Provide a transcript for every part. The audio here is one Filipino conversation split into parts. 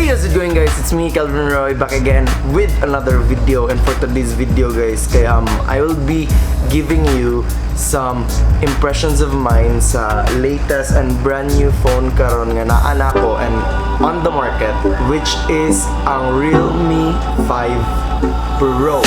how's it going, guys? It's me, Kelvin back again with another video. And for today's video, guys, I will be giving you some impressions of mine sa latest and brand new phone karon nga naa ko and on the market, which is ang Realme 5 Pro.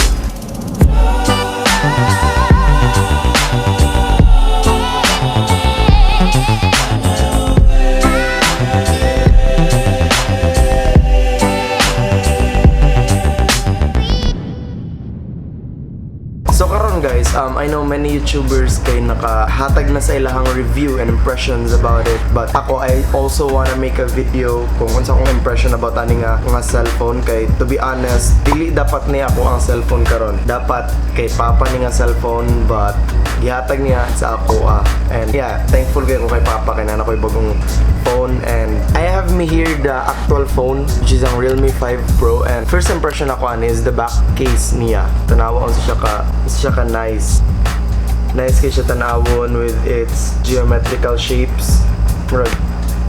So karon, guys, I know many YouTubers kay nakahatag na sa ilahang review and impressions about it, but ako, I also wanna make a video kung unsa kong impression about ani nga cellphone. Kay to be honest, dili dapat niya ako ang cellphone karon, dapat kay papa ni nga cellphone, but gihatag niya sa ako and yeah, thankful kayo kay papa kay nana ko'y bagong phone. And I have me here the actual phone, which is ang Realme 5 Pro. And first impression ako ani is the back case niya. Tanawa on siya ka nice kay siya tanawon with its geometrical shapes,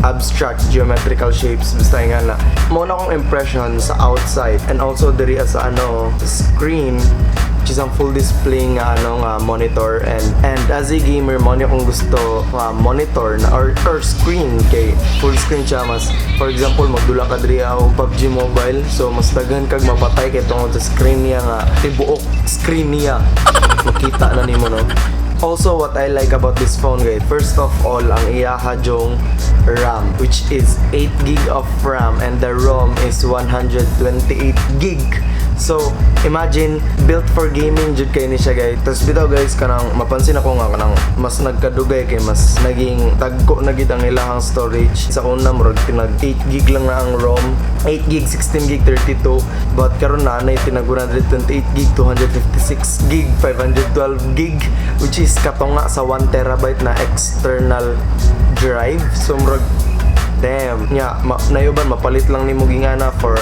abstract geometrical shapes. Basta nga na muna akong impression sa outside and also diri sa screen, which is ang full display nga monitor. And as a gamer, mo kung gusto monitor na or screen kay full screen siya. Mas for example, magdula ka diri ang PUBG Mobile, so mas daghan kag mapatay kay tungod sa screen niya nga tibuok screen niya makita na nimo, no? Also, what I like about this phone, guys, first of all, ang iyahajong RAM, which is 8GB of RAM, and the ROM is 128GB. So, imagine, built for gaming jud kay ni siya, guys. Tapos bitaw, guys, kanang mapansin ako nga kanang mas nagkadugay kay mas naging tagko na gid ang ilahang storage. Sa una murag tinag 8GB lang na ang ROM, 8GB, 16GB, 32. But karon na nay tinag 128GB, 256GB, 512GB, which is katunga sa 1TB na external drive. So murag damn nya nayuban mapalit lang nimo gingana for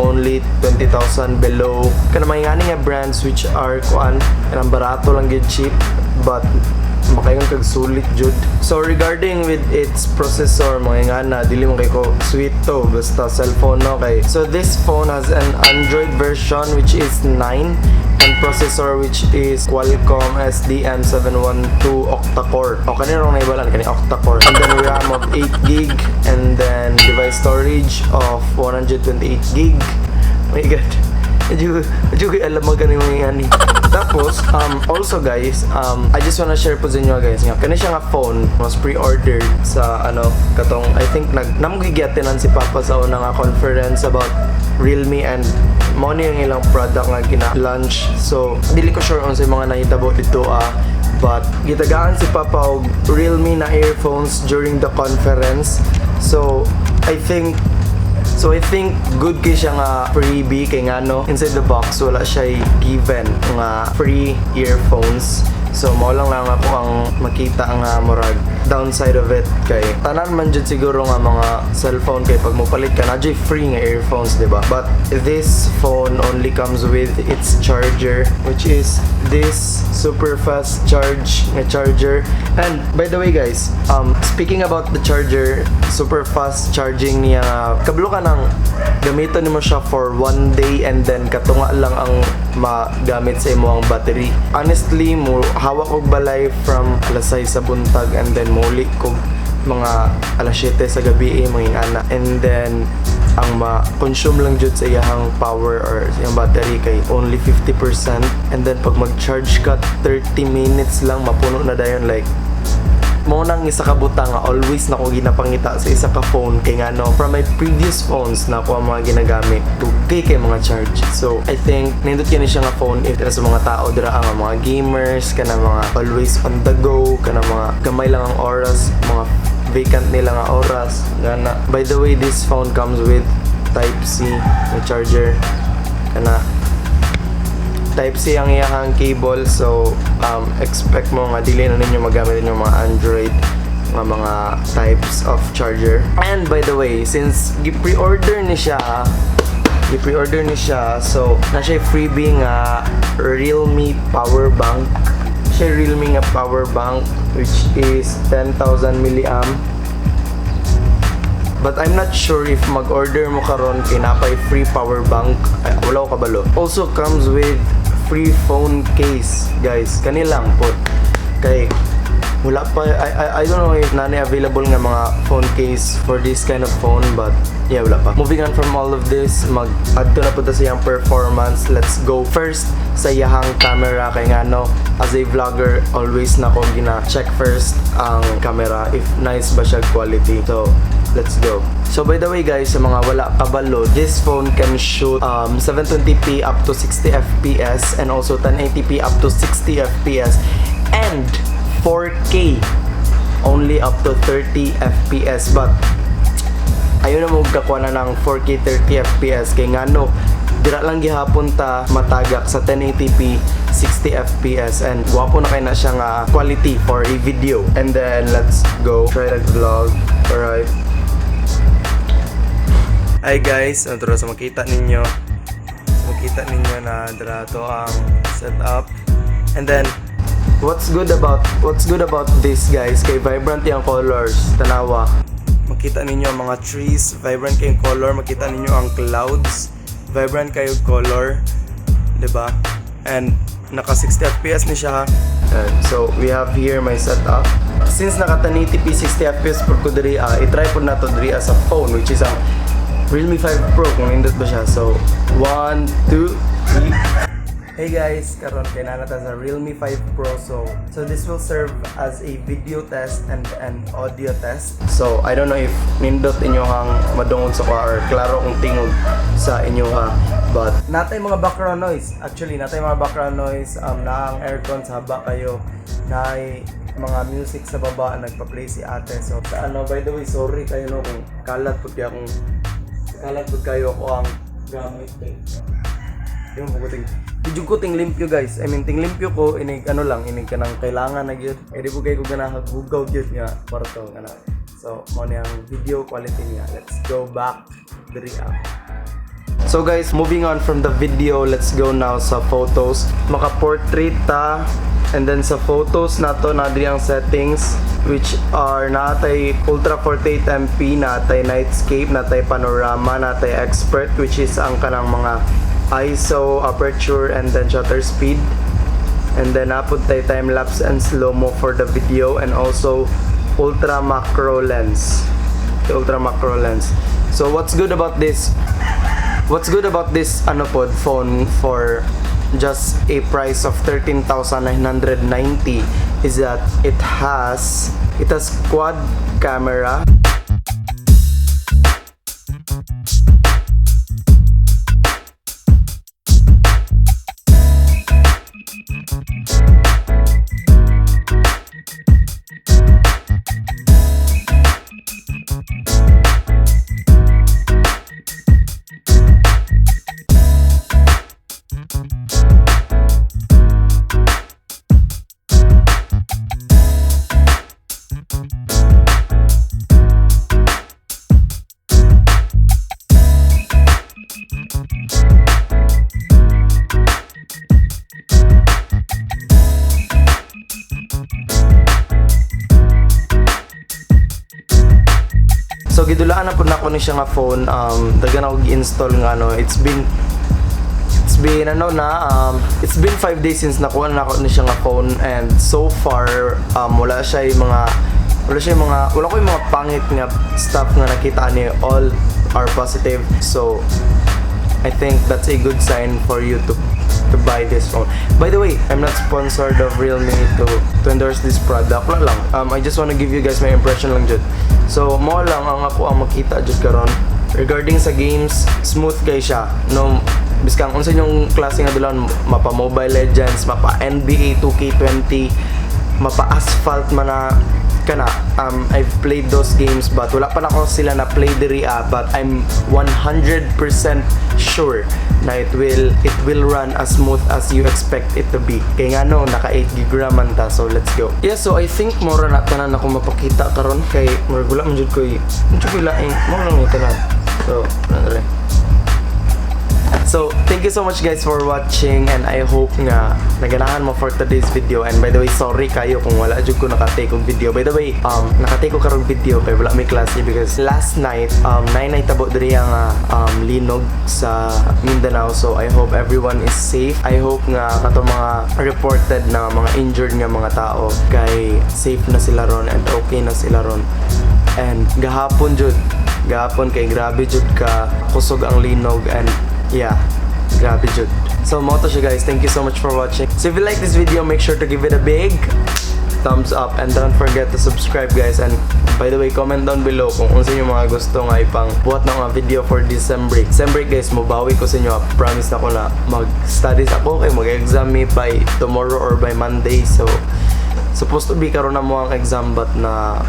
only 20,000 below. Kana may ngani nga brands which are kanang barato lang gid, cheap, but makayon kag sulit jud. So regarding with its processor, mga ngana dili mo kay ko sweet to basta cellphone, no? Kay so this phone has an Android version which is 9 and processor which is Qualcomm SDM712 octa-core. O kanina rong naibalan kani octa-core. And then RAM of 8GB and then device storage of 128GB. Oh my god. Medyo alam mo ganun yung yan. Tapos, also, guys, I just wanna share po sa inyo, guys, nga kani siya nga phone was pre-ordered sa katong I think namgigyatenan si Papa sa una nga conference about Realme, and mo ni yung ilang product nga gina-launch. So dili ko sure on sa mga nahitabo dito but gitagaan si Papa og Realme na earphones during the conference. So I think good kay siya nga freebie kay nga inside the box wala siya given nga free earphones. So mo lang ako ang makita nga murag downside of it kay tanan man jud siguro nga mga cellphone kay pag mo palit ka na jud free nga earphones, diba? But this phone only comes with its charger, which is this super fast charger. And by the way, guys, speaking about the charger, super fast charging niya, kablo ka nang gamiton nimo siya for 1 day and then katunga lang ang magamit sa imo ang battery. Honestly, mo hawak og balay from alas 6 sa buntag and then muli ko mga alas 7 sa gabi mga ana, and then ang ma-consume lang jud sa iyang power or sa iyang battery kay only 50%, and then pag mag-charge ka 30 minutes lang mapuno na dayon. Like mo nang isa ka butang nga always nako ginapangita sa isa ka phone kay nga from my previous phones na ko ang mga ginagamit dugay kay mga charge. So I think nindot kini siya nga phone if sa mga tao dira ang mga gamers kana mga always on the go kana mga gamay lang ang oras, mga vacant nila nga oras gana. By the way, this phone comes with Type-C na charger, kana Type-C ang iyahang cable. So expect mo nga dili na ninyo magamit yung mga Android nga mga types of charger. And by the way, since gi-pre-order ni siya, so na siya freebie nga Realme power bank. Siya Realme nga power bank which is 10,000 milliamp. But I'm not sure if mag-order mo karon kay napay free power bank. Ay, wala ko kabalo. Also comes with free phone case, guys. Kanilang po. Kay wala pa, I don't know if nani available nga mga phone case for this kind of phone, but yeah, wala pa. Moving on from all of this, mag-add to na po sa iyang performance. Let's go first sa iyahang camera. Kay nga no, as a vlogger, always na ko gina-check first ang camera if nice ba siya quality. So, let's go. So by the way guys, sa mga wala kabalo, this phone can shoot 720p up to 60 fps and also 1080p up to 60 fps and 4K only up to 30 fps. But ayun na mo kakuha na ng 4K 30 fps kay nga no, dira lang gihapon ta matagak sa 1080p 60 fps and guwapo na kay na siya nga quality for a video. And then let's go try to vlog. Alright. Hi guys, dito sa makita ninyo. Na dira to ang setup. And then what's good about this guys, kay vibrant yung colors. Tanawa, makita ninyo ang mga trees, vibrant kayong color. Makita ninyo ang clouds, vibrant kayong color, diba? And naka 60 fps ni siya. So we have here my setup. Since naka 1080p 60 fps per ko diri, i-try po na to diri as a phone, which is ang Realme 5 Pro kung nindot ba siya. So 1, 2, 3. Hey guys, karon kay nanata sa Realme 5 Pro. So this will serve as a video test and an audio test. So I don't know if nindot inyohang madungod sa kwa or klaro kung tingog sa inyoha. But natay mga background noise. Actually, natay mga background noise. Na ang aircon sa haba kayo. Naay mga music sa baba nagpa-play si ate. So sa by the way, sorry kayo no kung kalat pud kayo ako ang gamit eh. Yung pukuting ting limpyo guys. I mean ting limpyo ko inig inig kanang kailangan na gyud. Di po kayo ganahagugaw gyud nga kwarto kana. So mo niyang video quality niya. Let's go back diri up. So guys, moving on from the video, let's go now sa photos. Maka-portrait ta. And then sa photos nato na diri ang settings, which are natay ultra 48MP, natay nightscape, natay panorama, natay expert, which is ang kanang mga ISO, aperture, and then shutter speed. And then napud tay time lapse and slow mo for the video, and also ultra macro lens. So what's good about this phone for just a price of 13,990 is that it has quad camera. So gidulaan na po na ko ni siya nga phone. Dagan ako gi-install nga no. It's been 5 days since nakuha na ako ni siya nga phone, and so far wala ko yung mga pangit nga stuff nga nakita ni, all are positive. So I think that's a good sign for you to buy this phone. By the way, I'm not sponsored of Realme to endorse this product. Wala lang. I just wanna give you guys my impression lang jud. So mo lang ang ako ang makita jud karon regarding sa games. Smooth kay siya. No, biskang unsa yung klase nga dulon, mapa Mobile Legends, mapa NBA 2K20, mapa Asphalt man na kana. I've played those games but wala pa na ko sila na play diri, but I'm 100% sure na it will run as smooth as you expect it to be. Kay nga no, naka 8GB RAM man ta. So let's go. Yeah, so I think mora na tanan ako mapakita karon kay wala man jud ko laing mo lang ito na. So nandre So, thank you so much guys for watching and I hope nga naganahan mo for today's video. And by the way, sorry kayo kung wala jud ko nakatake og video. By the way, nakatake ko karong video kay wala may klase because last night, nay tabo diri nga linog sa Mindanao. So, I hope everyone is safe. I hope nga kato mga reported na mga injured nga mga tao kay safe na sila ron and okay na sila ron. And gahapon kay grabe jud ka kusog ang linog and yeah, grabe jud. So mo to siya guys, thank you so much for watching. So if you like this video, make sure to give it a big thumbs up and don't forget to subscribe guys. And by the way, comment down below kung unsa yung mga gusto nga ipang buhat na mga video for December guys. Mubawi ko sa inyo, promise na ko na mag-studies ako kay mag-exam me by tomorrow or by Monday. So supposed to be karon na mo ang exam but na